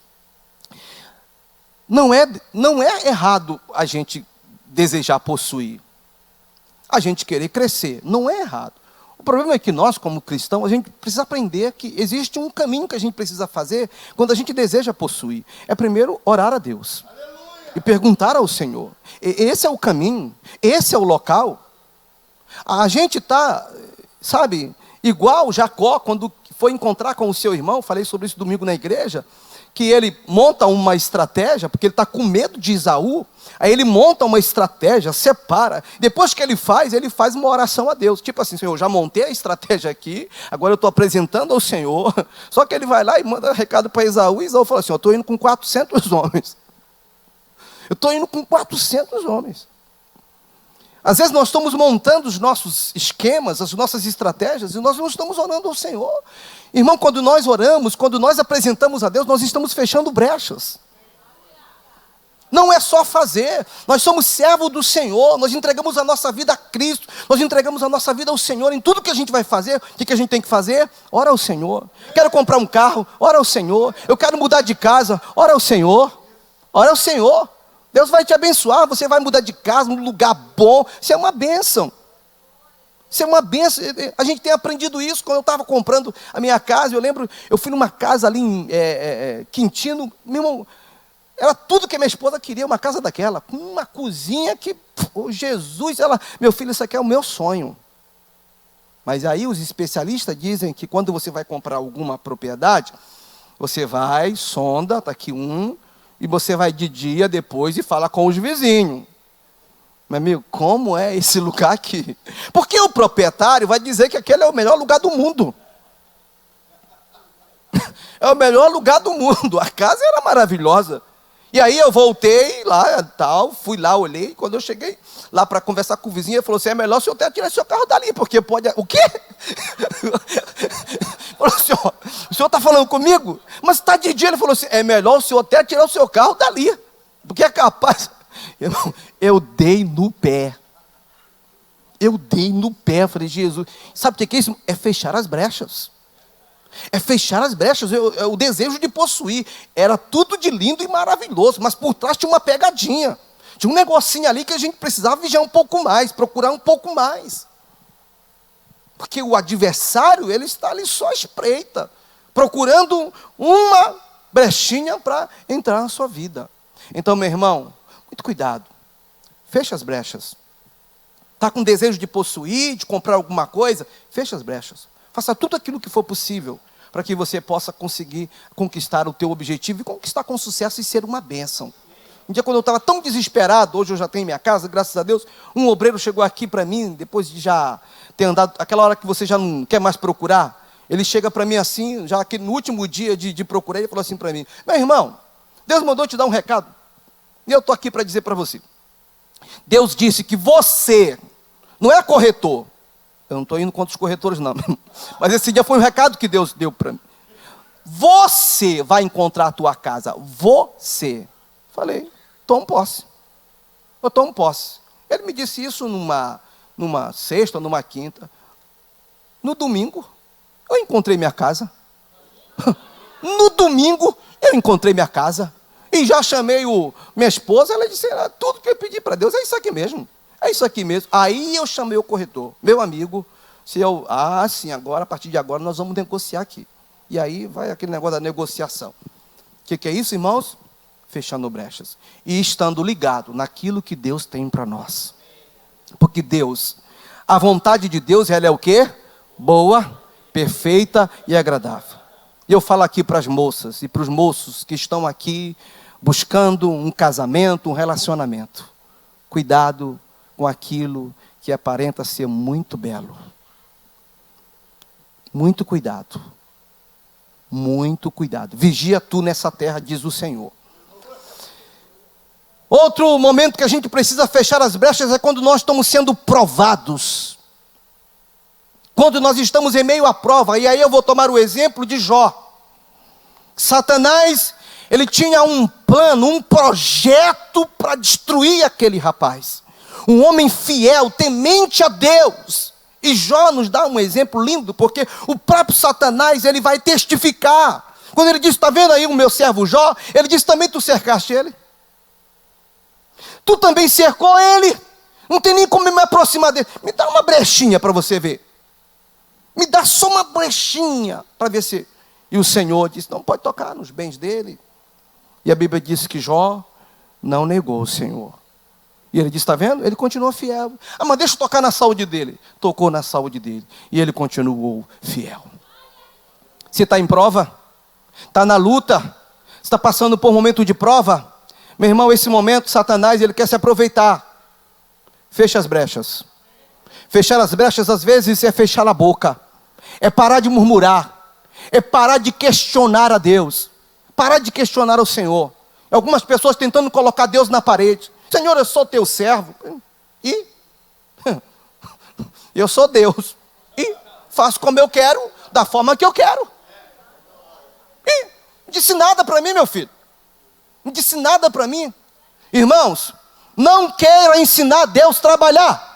Não é errado a gente desejar possuir. A gente querer crescer, não é errado. O problema é que nós, como cristãos, a gente precisa aprender que existe um caminho que a gente precisa fazer quando a gente deseja possuir. É primeiro orar a Deus. Aleluia. E perguntar ao Senhor. Esse é o caminho, esse é o local. A gente está, sabe, igual Jacó, quando foi encontrar com o seu irmão, falei sobre isso domingo na igreja, que ele monta uma estratégia, porque ele está com medo de Esaú, aí ele monta uma estratégia, separa, depois que ele faz uma oração a Deus, tipo assim, Senhor, já montei a estratégia aqui, agora eu estou apresentando ao Senhor, só que ele vai lá e manda recado para Esaú, e Esaú fala assim, eu estou indo com 400 homens, eu estou indo com 400 homens, às vezes nós estamos montando os nossos esquemas, as nossas estratégias, e nós não estamos orando ao Senhor. Irmão, quando nós oramos, quando nós apresentamos a Deus, nós estamos fechando brechas. Não é só fazer, nós somos servos do Senhor, nós entregamos a nossa vida a Cristo, nós entregamos a nossa vida ao Senhor, em tudo que a gente vai fazer, o que a gente tem que fazer? Ora ao Senhor. Quero comprar um carro, ora ao Senhor. Eu quero mudar de casa, ora ao Senhor. Ora ao Senhor. Deus vai te abençoar, você vai mudar de casa, num lugar bom, isso é uma bênção. Isso é uma bênção. A gente tem aprendido isso quando eu estava comprando a minha casa. Eu lembro, eu fui numa casa ali em Quintino, meu irmão, era tudo que minha esposa queria, uma casa daquela, com uma cozinha que, oh, Jesus, meu filho, isso aqui é o meu sonho. Mas aí os especialistas dizem que quando você vai comprar alguma propriedade, você vai, sonda, está aqui e você vai de dia depois e fala com os vizinhos. Meu amigo, como é esse lugar aqui? Porque o proprietário vai dizer que aquele é o melhor lugar do mundo. É o melhor lugar do mundo. A casa era maravilhosa. E aí eu voltei lá, tal, fui lá, olhei. Quando eu cheguei lá para conversar com o vizinho, ele falou assim, é melhor o senhor até tirar seu carro dali, porque pode... O quê? Falou, o senhor está falando comigo? Mas está de dia. Ele falou assim, é melhor o senhor até tirar o seu carro dali, porque é capaz... Eu dei no pé. Eu dei no pé, falei, Jesus, sabe o que é isso? É fechar as brechas. É fechar as brechas, o desejo de possuir. Era tudo de lindo e maravilhoso, mas por trás tinha uma pegadinha. Tinha um negocinho ali que a gente precisava vigiar um pouco mais, procurar um pouco mais. Porque o adversário, ele está ali só à espreita, procurando uma brechinha para entrar na sua vida. Então, meu irmão, muito cuidado. Fecha as brechas. Está com desejo de possuir, de comprar alguma coisa? Fecha as brechas. Faça tudo aquilo que for possível para que você possa conseguir conquistar o teu objetivo e conquistar com sucesso e ser uma bênção. Um dia quando eu estava tão desesperado, hoje eu já tenho minha casa, graças a Deus, um obreiro chegou aqui para mim, depois de já ter andado, aquela hora que você já não quer mais procurar, ele chega para mim assim, já que no último dia de procurar, ele falou assim para mim, meu irmão, Deus mandou te dar um recado, e eu estou aqui para dizer para você. Deus disse que você não é corretor. Eu não estou indo contra os corretores não. Mas esse dia foi um recado que Deus deu para mim. Você vai encontrar a tua casa. Você. Falei, tomo posse. Eu tomo posse. Ele me disse isso numa sexta, numa quinta. No domingo, eu encontrei minha casa. No domingo, eu encontrei minha casa. E já chamei minha esposa, ela disse, tudo que eu pedi para Deus é isso aqui mesmo. É isso aqui mesmo. Aí eu chamei o corretor, meu amigo, sim, agora, a partir de agora, nós vamos negociar aqui. E aí vai aquele negócio da negociação. O que é isso, irmãos? Fechando brechas. E estando ligado naquilo que Deus tem para nós. Porque Deus, a vontade de Deus, ela é o quê? Boa, perfeita e agradável. E eu falo aqui para as moças e para os moços que estão aqui buscando um casamento, um relacionamento. Cuidado com aquilo que aparenta ser muito belo. Muito cuidado. Muito cuidado. Vigia tu nessa terra, diz o Senhor. Outro momento que a gente precisa fechar as brechas é quando nós estamos sendo provados. Quando nós estamos em meio à prova. E aí eu vou tomar o exemplo de Jó. Satanás, ele tinha um plano, um projeto para destruir aquele rapaz. Um homem fiel, temente a Deus. E Jó nos dá um exemplo lindo, porque o próprio Satanás, ele vai testificar. Quando ele diz, está vendo aí o meu servo Jó? Ele diz, também tu cercaste ele? Tu também cercou ele? Não tem nem como me aproximar dele. Me dá uma brechinha para você ver. Me dá só uma brechinha para ver se... E o Senhor disse, não pode tocar nos bens dele. E a Bíblia diz que Jó não negou o Senhor. E ele disse, está vendo? Ele continuou fiel. Mas deixa eu tocar na saúde dele. Tocou na saúde dele. E ele continuou fiel. Você está em prova? Está na luta? Está passando por um momento de prova? Meu irmão, esse momento, Satanás, ele quer se aproveitar. Fecha as brechas. Fechar as brechas, às vezes, é fechar a boca. É parar de murmurar. É parar de questionar a Deus. Parar de questionar o Senhor. Algumas pessoas tentando colocar Deus na parede. Senhor, eu sou teu servo. E? Eu sou Deus. E faço como eu quero, da forma que eu quero. E não disse nada para mim, meu filho. Não disse nada para mim. Irmãos, não queira ensinar Deus a trabalhar.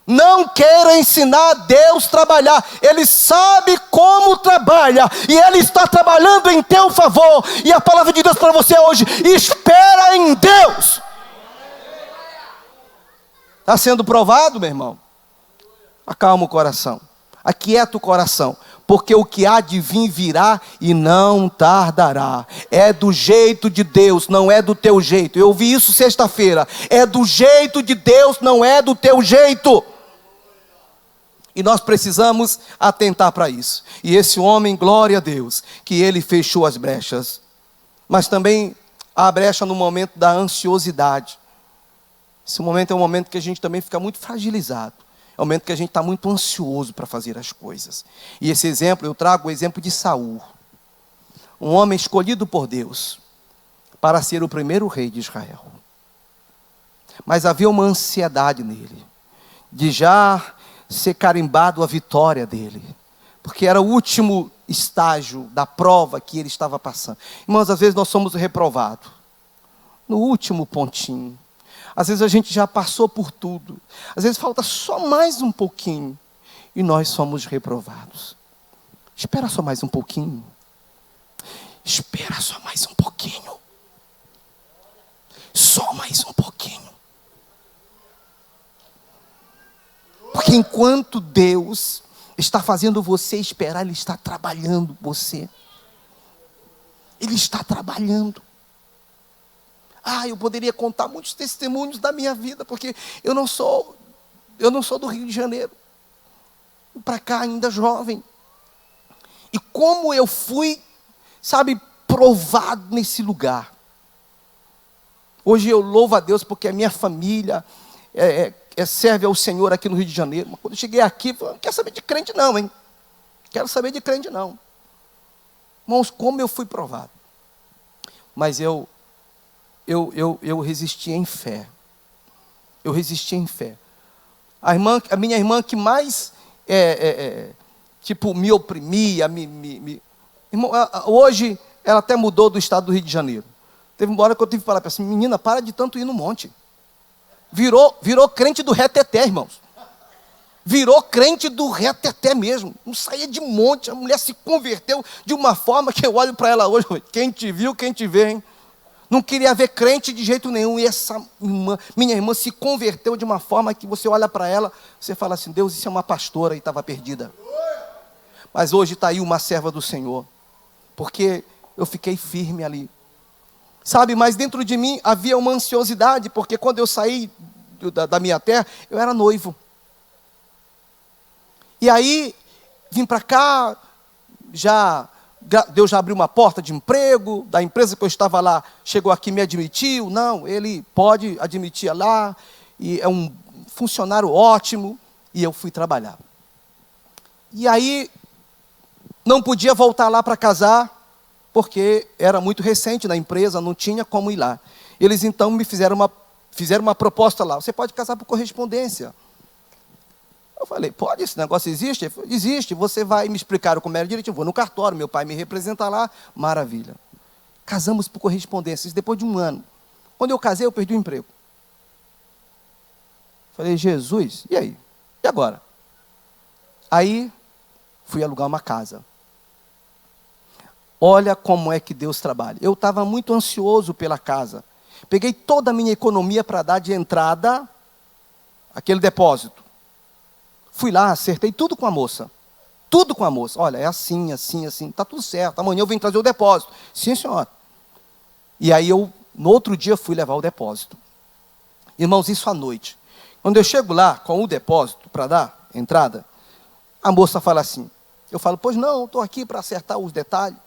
Não queira ensinar Deus a trabalhar. Ele sabe como trabalha. E Ele está trabalhando em teu favor. E a palavra de Deus para você hoje: espera em Deus. Está sendo provado, meu irmão? Acalma o coração. Aquieta o coração. Porque o que há de vir virá e não tardará. É do jeito de Deus, não é do teu jeito. Eu ouvi isso sexta-feira. É do jeito de Deus, não é do teu jeito. E nós precisamos atentar para isso. E esse homem, glória a Deus, que ele fechou as brechas. Mas também há brecha no momento da ansiosidade. Esse momento é um momento que a gente também fica muito fragilizado. É um momento que a gente está muito ansioso para fazer as coisas. E esse exemplo, eu trago o exemplo de Saul. Um homem escolhido por Deus para ser o primeiro rei de Israel. Mas havia uma ansiedade nele, de já ser carimbado a vitória dele. Porque era o último estágio da prova que ele estava passando. Irmãos, às vezes nós somos reprovados. No último pontinho. Às vezes a gente já passou por tudo. Às vezes falta só mais um pouquinho. E nós somos reprovados. Espera só mais um pouquinho. Espera só mais um pouquinho. Só mais um pouquinho. Porque enquanto Deus está fazendo você esperar, Ele está trabalhando você. Ele está trabalhando. Eu poderia contar muitos testemunhos da minha vida, porque eu não sou do Rio de Janeiro. Para cá ainda jovem. E como eu fui, provado nesse lugar. Hoje eu louvo a Deus porque a minha família serve ao Senhor aqui no Rio de Janeiro. Mas quando eu cheguei aqui, eu não quero saber de crente não, hein? Quero saber de crente não. Irmãos, como eu fui provado. Mas eu resisti em fé. Eu resisti em fé. A minha irmã que mais me oprimia, Irmão, hoje ela até mudou do estado do Rio de Janeiro. Teve uma hora que eu tive que falar para ela assim: menina, para de tanto ir no monte. Virou crente do reteté, irmãos. Virou crente do reteté mesmo. Não saía de monte. A mulher se converteu de uma forma que eu olho para ela hoje. Quem te viu, quem te vê, hein? Não queria ver crente de jeito nenhum. E essa minha irmã se converteu de uma forma que você olha para ela, você fala assim: Deus, isso é uma pastora, e estava perdida. Mas hoje está aí uma serva do Senhor. Porque eu fiquei firme ali. Mas dentro de mim havia uma ansiosidade, porque quando eu saí da minha terra, eu era noivo. E aí, vim para cá, Deus já abriu uma porta de emprego, da empresa que eu estava lá, chegou aqui e me admitiu. Não, Ele pode admitir lá, e é um funcionário ótimo, e eu fui trabalhar. E aí, não podia voltar lá para casar, porque era muito recente na empresa, não tinha como ir lá. Eles então me fizeram uma proposta lá: você pode casar por correspondência. Eu falei: pode, esse negócio existe? Ele falou: existe, você vai me explicar como era direitinho. Eu vou no cartório, meu pai me representa lá, maravilha. Casamos por correspondência, isso depois de um ano. Quando eu casei, eu perdi o emprego. Falei: Jesus, e aí? E agora? Aí, fui alugar uma casa. Olha como é que Deus trabalha. Eu estava muito ansioso pela casa. Peguei toda a minha economia para dar de entrada aquele depósito. Fui lá, acertei tudo com a moça. Tudo com a moça. Olha, é assim, assim, assim. Está tudo certo. Amanhã eu venho trazer o depósito. Sim, senhora. E aí no outro dia, fui levar o depósito. Irmãos, isso à noite. Quando eu chego lá com o depósito para dar entrada, a moça fala assim. Eu falo: pois não, estou aqui para acertar os detalhes.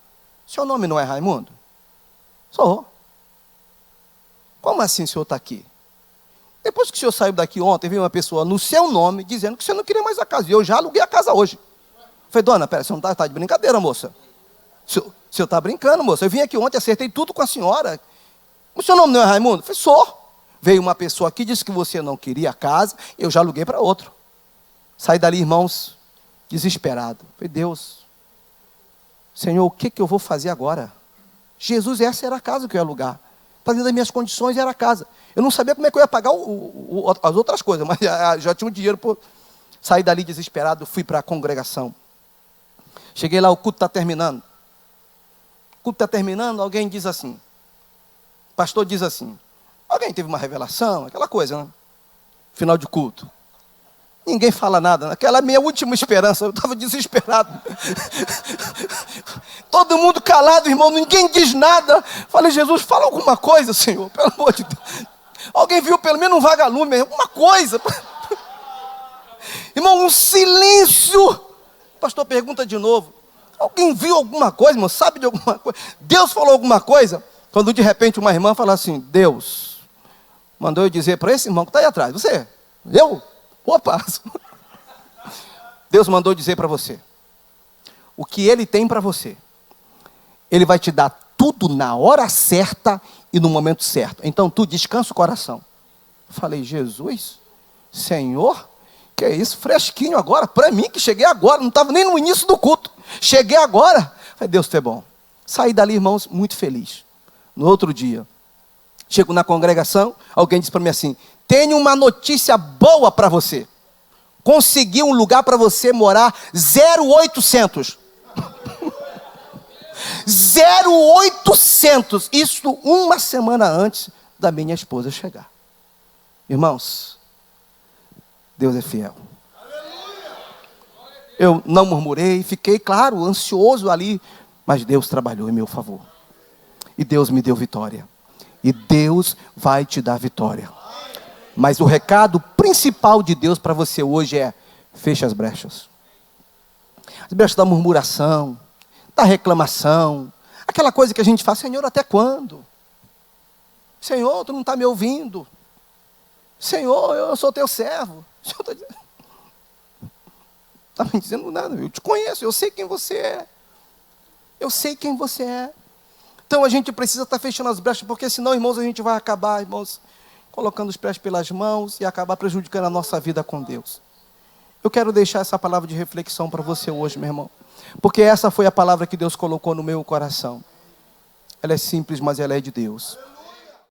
Seu nome não é Raimundo? Sou. Como assim o senhor está aqui? Depois que o senhor saiu daqui ontem, veio uma pessoa no seu nome dizendo que você não queria mais a casa. E eu já aluguei a casa hoje. Eu falei: dona, pera, você não está de brincadeira, moça? O senhor está brincando, moça? Eu vim aqui ontem, acertei tudo com a senhora. O seu nome não é Raimundo? Eu falei: sou. Veio uma pessoa aqui, disse que você não queria a casa, eu já aluguei para outro. Saí dali, irmãos, desesperado. Eu falei: Deus, Senhor, o que eu vou fazer agora? Jesus, essa era a casa que eu ia alugar. Para dentro das minhas condições era a casa. Eu não sabia como é que eu ia pagar as outras coisas, mas já tinha um dinheiro. Saí dali desesperado, fui para a congregação. Cheguei lá, o culto está terminando. O culto está terminando, alguém diz assim. O pastor diz assim. Alguém teve uma revelação, aquela coisa, né? Final de culto. Ninguém fala nada. Aquela é a minha última esperança. Eu estava desesperado. Todo mundo calado, irmão. Ninguém diz nada. Falei: Jesus, fala alguma coisa, Senhor. Pelo amor de Deus. Alguém viu pelo menos um vagalume, alguma coisa. Irmão, um silêncio. O pastor pergunta de novo. Alguém viu alguma coisa, irmão? Sabe de alguma coisa? Deus falou alguma coisa? Quando de repente uma irmã fala assim: Deus mandou eu dizer para esse irmão que está aí atrás. Você? Eu? Opa! Deus mandou dizer para você: o que Ele tem para você, Ele vai te dar tudo na hora certa e no momento certo. Então tu descansa o coração. Eu falei: Jesus, Senhor, que é isso? Fresquinho agora, para mim que cheguei agora, não estava nem no início do culto. Cheguei agora. Eu falei: Deus, tu é bom. Saí dali, irmãos, muito feliz. No outro dia, Chego na congregação, alguém diz para mim assim: tenho uma notícia boa para você. Consegui um lugar para você morar 0800. 0800. Isso uma semana antes da minha esposa chegar. Irmãos, Deus é fiel. Eu não murmurei, fiquei, claro, ansioso ali, mas Deus trabalhou em meu favor. E Deus me deu vitória. E Deus vai te dar vitória. Mas o recado principal de Deus para você hoje é: feche as brechas. As brechas da murmuração, da reclamação, aquela coisa que a gente faz: Senhor, até quando? Senhor, tu não está me ouvindo. Senhor, eu sou teu servo. O Senhor está dizendo... Está me dizendo nada, eu te conheço, eu sei quem você é. Eu sei quem você é. Então a gente precisa estar fechando as brechas, porque senão, irmãos, a gente vai acabar, irmãos, colocando os pés pelas mãos e acabar prejudicando a nossa vida com Deus. Eu quero deixar essa palavra de reflexão para você hoje, meu irmão, porque essa foi a palavra que Deus colocou no meu coração. Ela é simples, mas ela é de Deus.